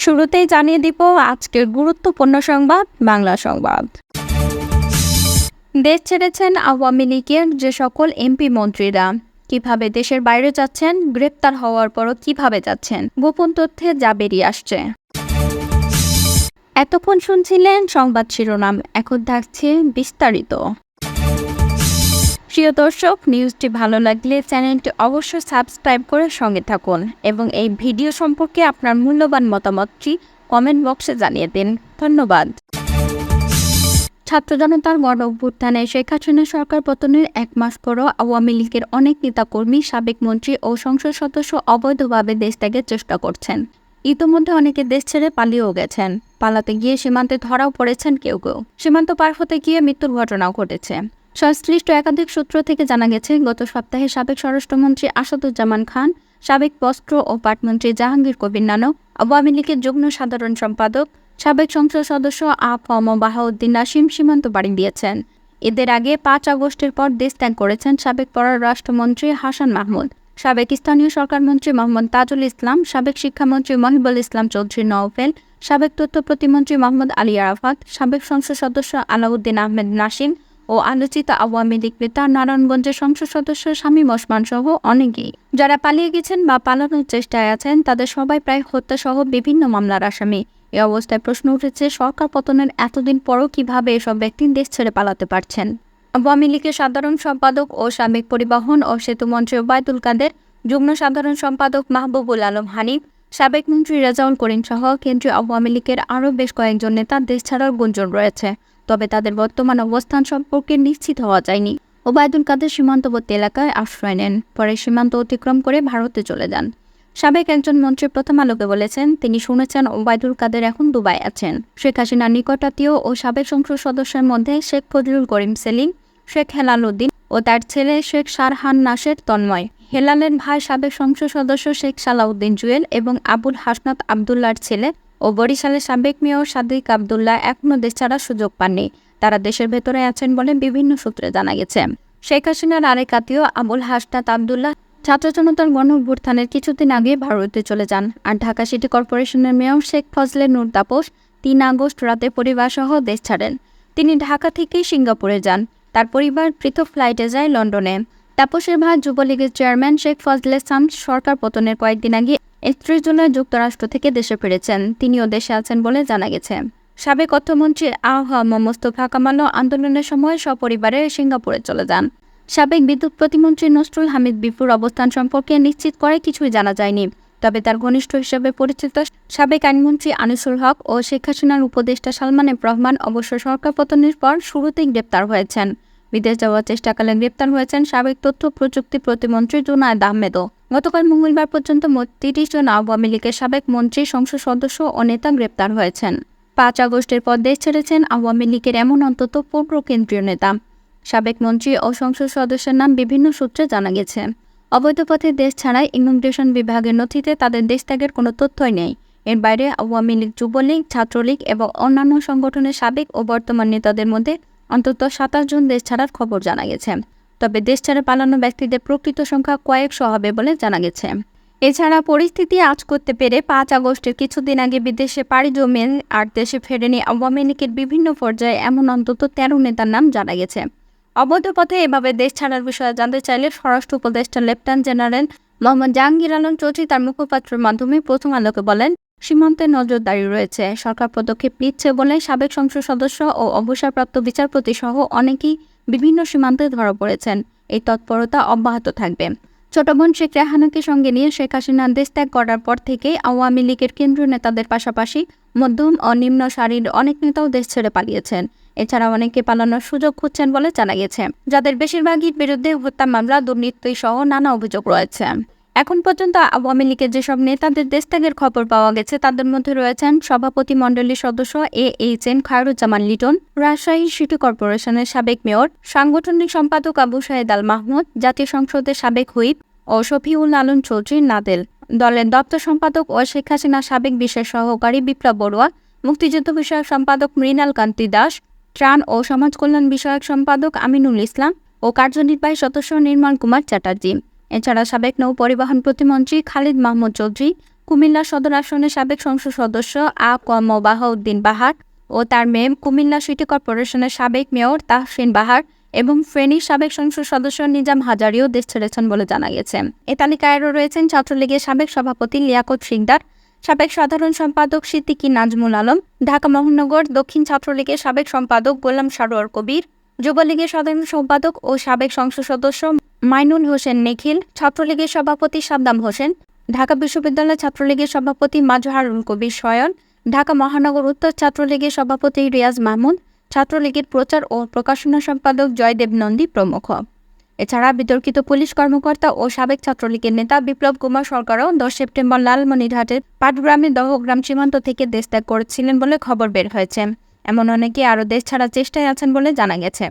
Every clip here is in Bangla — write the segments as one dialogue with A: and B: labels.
A: শুরুতেই জানিয়ে দিব আজকের গুরুত্বপূর্ণ সংবাদ বাংলা সংবাদ। দেশ ছেড়েছেন আওয়ামী লীগের যে সকল এমপি মন্ত্রীরা কিভাবে দেশের বাইরে যাচ্ছেন, গ্রেপ্তার হওয়ার পরও কিভাবে যাচ্ছেন, গোপন তথ্যে যা বেরিয়ে আসছে। এতক্ষণ শুনছিলেন সংবাদ শিরোনাম, এখন থাকছে বিস্তারিত। প্রিয় দর্শক, নিউজটি ভালো লাগলে চ্যানেলটি অবশ্যই সাবস্ক্রাইব করে সঙ্গে থাকুন এবং এই ভিডিও সম্পর্কে আপনার মূল্যবান মতামতটি কমেন্ট বক্সে জানিয়ে দিন। ধন্যবাদ। ছাত্র জনতার গণ অভ্যুত্থানে শেখ হাসিনা সরকার পতনের 1 মাস পরও আওয়ামী লীগের অনেক নেতাকর্মী, সাবেক মন্ত্রী ও সংসদ সদস্য অবৈধভাবে দেশ ত্যাগের চেষ্টা করছেন। ইতোমধ্যে অনেকে দেশ ছেড়ে পালিয়েও গেছেন। পালাতে গিয়ে সীমান্তে ধরাও পড়েছেন কেউ কেউ। সীমান্ত পার হতে গিয়ে মৃত্যুর ঘটনাও ঘটেছে। সংশ্লিষ্ট একাধিক সূত্র থেকে জানা গেছে, গত সপ্তাহে সাবেক স্বরাষ্ট্রমন্ত্রী আসাদুজ্জামান খান, সাবেক বস্ত্র ও পাটমন্ত্রী জাহাঙ্গীর কবির নানক, আওয়ামী লীগের যুগ্ম সাধারণ সম্পাদক, সাবেক সংসদ সদস্য আ.ক.ম বাহাউদ্দিন নাসিম সীমান্ত পাড়ি দিয়েছেন। এদের আগে 5 আগস্টের পর দেশ ত্যাগ করেছেন সাবেক পররাষ্ট্রমন্ত্রী হাসান মাহমুদ, সাবেক স্থানীয় সরকারমন্ত্রী মোহাম্মদ তাজুল ইসলাম, সাবেক শিক্ষামন্ত্রী মহিবুল ইসলাম চৌধুরী নওফেল, সাবেক তথ্য প্রতিমন্ত্রী মোহাম্মদ আলী আরাফাত, সাবেক সংসদ সদস্য আলাউদ্দিন আহমেদ নাসিম ও আলোচিত আওয়ামী লীগ নেতা নারায়ণগঞ্জের সংসদ সদস্য শামীম ওসমান সহ অনেকেই। যারা পালিয়ে গেছেন বা পালানোর চেষ্টায় আছেন তাদের সবাই প্রায় হত্যাসহ বিভিন্ন মামলার আসামি। এ অবস্থায় প্রশ্ন উঠেছে, সরকার পতনের এতদিন পরও কিভাবে এসব ব্যক্তি দেশ ছেড়ে পালাতে পারছেন। আওয়ামী লীগের সাধারণ সম্পাদক ও সাবেক পরিবহন ও সেতু মন্ত্রী ওবায়দুল কাদের, যুগ্ম সাধারণ সম্পাদক মাহবুবুল আলম হানিফ, সাবেক মন্ত্রী রেজাউল করিম সহ কেন্দ্রীয় আওয়ামী লীগের আরও বেশ কয়েকজন নেতা দেশ ছাড়ার গুঞ্জন রয়েছে, তবে তাদের বর্তমান অবস্থান সম্পর্কে নিশ্চিত হওয়া যায়নি। ওবায়দুল কাদের সীমান্তবর্তী এলাকায় আশ্রয় নেন, পরে সীমান্ত অতিক্রম করে ভারতে চলে যান। সাবেক একজন মন্ত্রী প্রথম আলোকে বলেছেন, তিনি শুনেছেন ওবায়দুল কাদের এখন দুবাই আছেন। শেখ হাসিনার নিকটাত্মীয় ও সাবেক সংসদ সদস্যের মধ্যে শেখ ফজলুল করিম সেলিম, শেখ হেলাল উদ্দিন ও তার ছেলে শেখ শারহান নাসের তন্ময়, হেলালের ভাই সাবেক সংসদ সদস্য শেখ সালাউদ্দিন জুয়েল এবং আবুল হাসনাত আবদুল্লাহর ছেলে ও বরিশালের সাবেক মেয়র সাদিক আবদুল্লাহ এখনও দেশ ছাড়ার সুযোগ পাননি। তারা দেশের ভেতরে আছেন বলে বিভিন্ন সূত্রে জানা গেছে। শেখ হাসিনার আরেক আত্মীয় আবুল হাসনাত আবদুল্লাহ ছাত্র জনতার গণ অভ্যুত্থানের কিছুদিন আগে ভারতে চলে যান। আর ঢাকা সিটি কর্পোরেশনের মেয়র শেখ ফজলে নূর তাপস 3 আগস্ট রাতে পরিবারসহ দেশ ছাড়েন। তিনি ঢাকা থেকে সিঙ্গাপুরে যান। তার পরিবার পৃথক ফ্লাইটে যায় লন্ডনে। তাপসের ভাই যুবলীগের চেয়ারম্যান শেখ ফজলে শামস সরকার পতনের কয়েকদিন আগে 31 জুলাই যুক্তরাষ্ট্র থেকে দেশে ফিরেছেন। তিনিও দেশে আছেন বলে জানা গেছে। সাবেক অর্থমন্ত্রী আ.হ.ম মোস্তফা কামালও আন্দোলনের সময় সপরিবারে সিঙ্গাপুরে চলে যান। সাবেক বিদ্যুৎ প্রতিমন্ত্রী নসরুল হামিদ বিপুর অবস্থান সম্পর্কে নিশ্চিত করে কিছুই জানা যায়নি, তবে তার ঘনিষ্ঠ হিসেবে পরিচিত সাবেক আইনমন্ত্রী আনিসুল হক ও শেখ হাসিনার উপদেষ্টা সালমান এফ রহমান অবশ্য সরকার পতনের পর শুরুতেই গ্রেপ্তার হয়েছেন। বিদেশ যাওয়ার চেষ্টাকালে গ্রেপ্তার হয়েছেন সাবেক তথ্য প্রযুক্তি প্রতিমন্ত্রী জুনায়েদ আহমেদও। গতকাল মঙ্গলবার পর্যন্ত মোট 30 জন আওয়ামী লীগের সাবেক মন্ত্রী, সংসদ সদস্য ও নেতা গ্রেপ্তার হয়েছেন। 5 আগস্টের পর দেশ ছেড়েছেন আওয়ামী লীগের এমন অন্তত 15 কেন্দ্রীয় নেতা। সাবেক মন্ত্রী ও সংসদ সদস্যের নাম বিভিন্ন সূত্রে জানা গেছে। অবৈধ পথে দেশ ছাড়াই ইমিগ্রেশন বিভাগের নথিতে তাদের দেশ ত্যাগের কোনো তথ্যই নেই। এর বাইরে আওয়ামী লীগ, যুবলীগ, ছাত্রলীগ এবং অন্যান্য সংগঠনের সাবেক ও বর্তমান নেতাদের মধ্যে অন্তত 27 জন দেশ ছাড়ার খবর জানা গেছে। তবে দেশ ছেড়ে পালানো ব্যক্তিদের প্রকৃত সংখ্যা কয়েকশো হবে বলে জানা গেছে। এছাড়া পরিস্থিতি আঁচ করতে পেরে 5 আগস্টের কিছুদিন আগে বিদেশে পাড়ি জমেন আর দেশে ফেরেনি আওয়ামী লীগের বিভিন্ন পর্যায়ে এমন অন্তত 13 নেতার নাম জানা গেছে। অবৈধ পথে এভাবে দেশ ছাড়ার বিষয়ে জানতে চাইলে স্বরাষ্ট্র উপদেষ্টা লেফটেন্যান্ট জেনারেল মোহাম্মদ জাহাঙ্গীর আলম চৌধুরী তার মুখপাত্রের মাধ্যমে প্রথম আলোকে বলেন, সীমান্তে নজরদারি রয়েছে, সরকার পদক্ষেপ নিচ্ছে বলে সাবেক সংসদ সদস্য ও অবসরপ্রাপ্ত বিচারপতি সহ অনেকেই বিভিন্ন সীমান্তে ধরা পড়েছেন। এই তৎপরতা অব্যাহত থাকবে। ছোট বোন শেখ রেহানাকে সঙ্গে নিয়ে শেখ হাসিনা দেশ ত্যাগ করার পর থেকেই আওয়ামী লীগের কেন্দ্রীয় নেতাদের পাশাপাশি মধ্যম ও নিম্ন সারির অনেক নেতাও দেশ ছেড়ে পালিয়েছেন। এছাড়া অনেকে পালানোর সুযোগ খুঁজছেন বলে জানা গেছে, যাদের বেশিরভাগই বিরুদ্ধে হত্যা মামলা, দুর্নীতি সহ নানা অভিযোগ রয়েছে। এখন পর্যন্ত আওয়ামী লীগের যেসব নেতাদের দেশ ত্যাগের খবর পাওয়া গেছে তাদের মধ্যে রয়েছেন সভাপতি মণ্ডলীর সদস্য এএইচএম খায়রুজ্জামান লিটন, রাজশাহী সিটি কর্পোরেশনের সাবেক মেয়র, সাংগঠনিক সম্পাদক আবু সাহেদ আল মাহমুদ, জাতীয় সংসদের সাবেক হুইপ ও শফিউল আলম চৌধুরী নাদেল, দলের দপ্তর সম্পাদক ও শেখ হাসিনার সাবেক বিশেষ সহকারী বিপ্লব বড়ুয়া, মুক্তিযুদ্ধ বিষয়ক সম্পাদক মৃণাল কান্তি দাস, ত্রাণ ও সমাজ কল্যাণ বিষয়ক সম্পাদক আমিনুল ইসলাম ও কার্যনির্বাহী সদস্য নির্মল কুমার চ্যাটার্জি। এছাড়া সাবেক নৌ পরিবহন প্রতিমন্ত্রী খালিদ মাহমুদ চৌধুরী, কুমিল্লা সদর আসনের সাবেক সংসদ সদস্য আ ক ম বাহাউদ্দিন বাহার ও তার মেয়ে, কুমিল্লা সিটি কর্পোরেশনের সাবেক মেয়র তাহসিন বাহার এবং ফেনীর সাবেক সংসদ সদস্য নিজাম হাজারীও দেশ ছেড়েছেন বলে জানা গেছে। এ তালিকায় আরও রয়েছেন ছাত্রলীগের সাবেক সভাপতি লিয়াকত শিকদার, সাবেক সাধারণ সম্পাদক সিদ্দিকী নাজমুল আলম, ঢাকা মহানগর দক্ষিণ ছাত্রলীগের সাবেক সম্পাদক গোলাম সারোয়ার কবির, যুবলীগের সাধারণ সম্পাদক ও সাবেক সংসদ সদস্য মাইনুল হোসেন নিখিল, ছাত্রলীগের সভাপতি সাদ্দাম হোসেন, ঢাকা বিশ্ববিদ্যালয় ছাত্রলীগের সভাপতি মাজহারুল কবির শয়ন, ঢাকা মহানগর উত্তর ছাত্রলীগের সভাপতি রিয়াজ মাহমুদ, ছাত্রলীগের প্রচার ও প্রকাশনা সম্পাদক জয়দেব নন্দী প্রমুখ। এছাড়া বিতর্কিত পুলিশ কর্মকর্তা ও সাবেক ছাত্রলীগের নেতা বিপ্লব কুমার সরকারও 10 সেপ্টেম্বর লালমনিরহাটের পাটগ্রামে দহগ্রাম সীমান্ত থেকে দেশ ত্যাগ করেছিলেন বলে খবর বের হয়েছে। এমন অনেকে আরও দেশ ছাড়ার চেষ্টায় আছেন বলে জানা গেছে।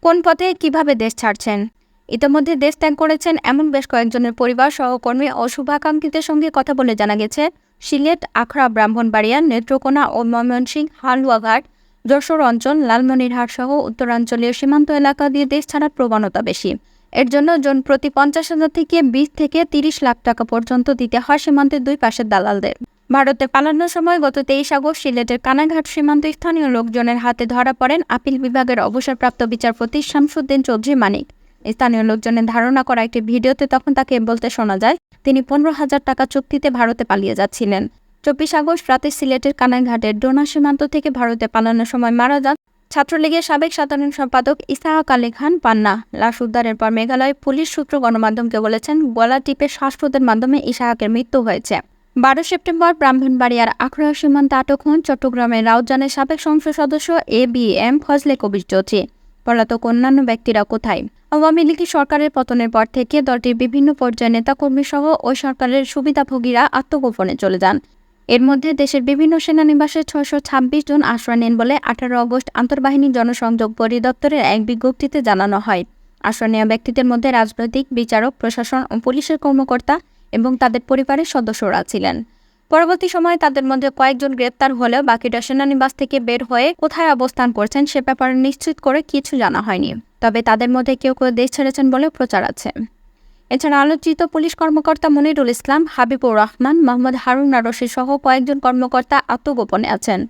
A: কোন পথে কিভাবে দেশ ছাড়ছেন? ইতিমধ্যে দেশ ত্যাগ করেছেন এমন বেশ কয়েকজনের পরিবার, সহকর্মী ও শুভাকাঙ্ক্ষীদের সঙ্গে কথা বলে জানা গেছে, সিলেট, আখড়া, ব্রাহ্মণবাড়িয়া, নেত্রকোনা ও ময়মনসিংহ, হালুয়াঘাট, যশোর অঞ্চল, লালমনিরহাট সহ উত্তরাঞ্চলীয় সীমান্ত এলাকা দিয়ে দেশ ছাড়ার প্রবণতা বেশি। এর জন্য জন প্রতি 50,000 থেকে 20 থেকে 30 লাখ টাকা পর্যন্ত দিতে হয় সীমান্তের দুই পাশের দালালদের। ভারতে পালানোর সময় গত 23 আগস্ট সিলেটের কানাঘাট সীমান্তে স্থানীয় লোকজনের হাতে ধরা পড়েন আপিল বিভাগের অবসরপ্রাপ্ত বিচারপতি শামসুদ্দিন চৌধুরী মানিক। স্থানীয় লোকজনের ধারণা করা একটি ভিডিওতে তখন তাকে বলতে শোনা যায় তিনি 15,000 টাকা চুক্তিতে ভারতে পালিয়ে যাচ্ছিলেন। 24 আগস্ট রাতে সিলেটের কানাঘাটের ডোনা সীমান্ত থেকে ভারতে পালানোর সময় মারা যান ছাত্রলীগের সাবেক সাধারণ সম্পাদক ইসাহাক আলী খান পান্না। লাশ উদ্ধারের পর মেঘালয় পুলিশ সূত্র গণমাধ্যমকে বলেছেন, গলা টিপে শ্বাসরোধের মাধ্যমে ইসাহাকের মৃত্যু হয়েছে। 12 সেপ্টেম্বর ব্রাহ্মণবাড়িয়ার আখড়া সীমান্তে আটক হন চট্টগ্রামের রাউজানের সাবেক সংসদ সদস্য এ.বি.এম. ফজলে কবির চৌধুরী। পলাতক অন্যান্য ব্যক্তিরা কোথায়? আওয়ামী লীগ সরকারের পতনের পর থেকে দলটির বিভিন্ন পর্যায়ের নেতাকর্মী সহ ওই সরকারের সুবিধাভোগীরা আত্মগোপনে চলে যান। এর মধ্যে দেশের বিভিন্ন সেনানিবাসে 626 জন আশ্রয় নেন বলে 18 আগস্ট আন্তর্বাহিনী জনসংযোগ পরিদপ্তরের এক বিজ্ঞপ্তিতে জানানো হয়। আশ্রয় নেওয়া ব্যক্তিদের মধ্যে রাজনৈতিক, বিচারক, প্রশাসন ও পুলিশের কর্মকর্তা এবং তাদের পরিবারের সদস্যরা ছিলেন। পরবর্তী সময়ে তাদের মধ্যে কয়েকজন গ্রেপ্তার হলেও বাকিরা সেনানিবাস থেকে বের হয়ে কোথায় অবস্থান করছেন সে ব্যাপারে নিশ্চিত করে কিছু জানা হয়নি। তবে তাদের মধ্যে কেউ কেউ দেশ ছেড়েছেন বলে প্রচার আছে। এছাড়া আলোচিত পুলিশ কর্মকর্তা মনিরুল ইসলাম, হাবিবুর রহমান, মোহাম্মদ হারুনা রশিদ সহ কয়েকজন কর্মকর্তা আত্মগোপনে আছেন।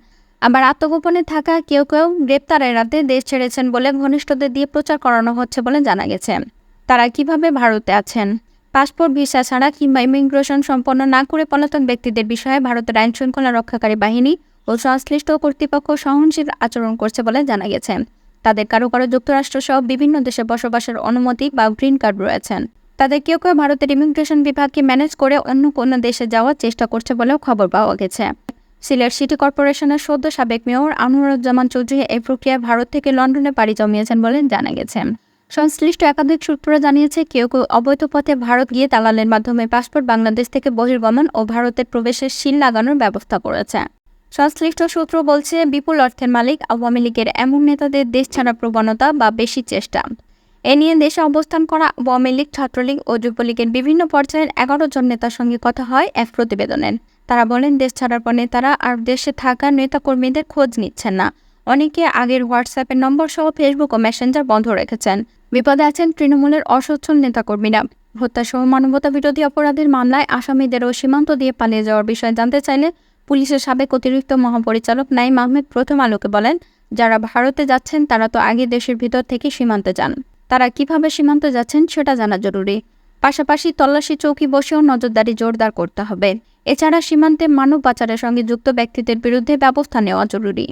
A: আবার আত্মগোপনে থাকা কেউ কেউ গ্রেপ্তার এড়াতে দেশ ছেড়েছেন বলে ঘনিষ্ঠদের দিয়ে প্রচার করানো হচ্ছে বলে জানা গেছে। তারা কিভাবে ভারতে আছেন? পাসপোর্ট, ভিসা ছাড়া কিংবা ইমিগ্রেশন সম্পন্ন না করে পলাতক ব্যক্তিদের বিষয়ে ভারতের আইনশৃঙ্খলা রক্ষাকারী বাহিনী ও সংশ্লিষ্ট কর্তৃপক্ষ সহনশীল আচরণ করছে বলে জানা গেছে। তাদের কারো কারো যুক্তরাষ্ট্র সহ বিভিন্ন দেশে বসবাসের অনুমতি বা গ্রিন কার্ড রয়েছেন। তাদের কেউ কেউ ভারতের ইমিগ্রেশন বিভাগকে ম্যানেজ করে অন্য কোনো দেশে যাওয়ার চেষ্টা করছে বলেও খবর পাওয়া গেছে। সিলেট সিটি কর্পোরেশনের সদ্য সাবেক মেয়র আনোয়ারুজ্জামান চৌধুরী এই প্রক্রিয়ায় ভারত থেকে লন্ডনে পাড়ি জমিয়েছেন বলে জানা গেছে। সংশ্লিষ্ট একাধিক সূত্ররা জানিয়েছে, কেউ কেউ অবৈধ পথে ভারত গিয়ে দালালের মাধ্যমে পাসপোর্ট, বাংলাদেশ থেকে বহির্গমন ও ভারতের প্রবেশের সিল লাগানোর ব্যবস্থা করেছে। সংশ্লিষ্ট সূত্র বলছে, বিপুল অর্থের মালিক আওয়ামী লীগের এমন নেতাদের দেশ ছাড়ার প্রবণতা বা বেশি চেষ্টা। এ নিয়ে দেশে অবস্থান করা আওয়ামী লীগ, ছাত্রলীগ ও যুবলীগের বিভিন্ন পর্যায়ের 11 জন নেতার সঙ্গে কথা হয় এক প্রতিবেদনের। তারা বলেন, দেশ ছাড়ার পর নেতারা আর দেশে থাকা নেতাকর্মীদের খোঁজ নিচ্ছেন না। অনেকে আগের হোয়াটসঅ্যাপের নম্বর সহ ফেসবুক ও মেসেঞ্জার বন্ধ রেখেছেন। বিপদে আছেন তৃণমূলের অসচ্ছল নেতাকর্মীরা। হত্যাসহ মানবতা বিরোধী অপরাধের মামলায় আসামিদেরও সীমান্ত দিয়ে পালিয়ে যাওয়ার বিষয়ে জানতে চাইলে পুলিশের সাবেক অতিরিক্ত মহাপরিচালক নাইম আহমেদ প্রথম আলোকে বলেন, যারা ভারতে যাচ্ছেন তারা তো আগে দেশের ভিতর থেকে সীমান্তে যান। তারা কিভাবে সীমান্তে যাচ্ছেন সেটা জানা জরুরি। পাশাপাশি তল্লাশি চৌকি বসেও নজরদারি জোরদার করতে হবে। এছাড়া সীমান্তে মানব পাচারের সঙ্গে যুক্ত ব্যক্তিদের বিরুদ্ধে ব্যবস্থা নেওয়া জরুরি।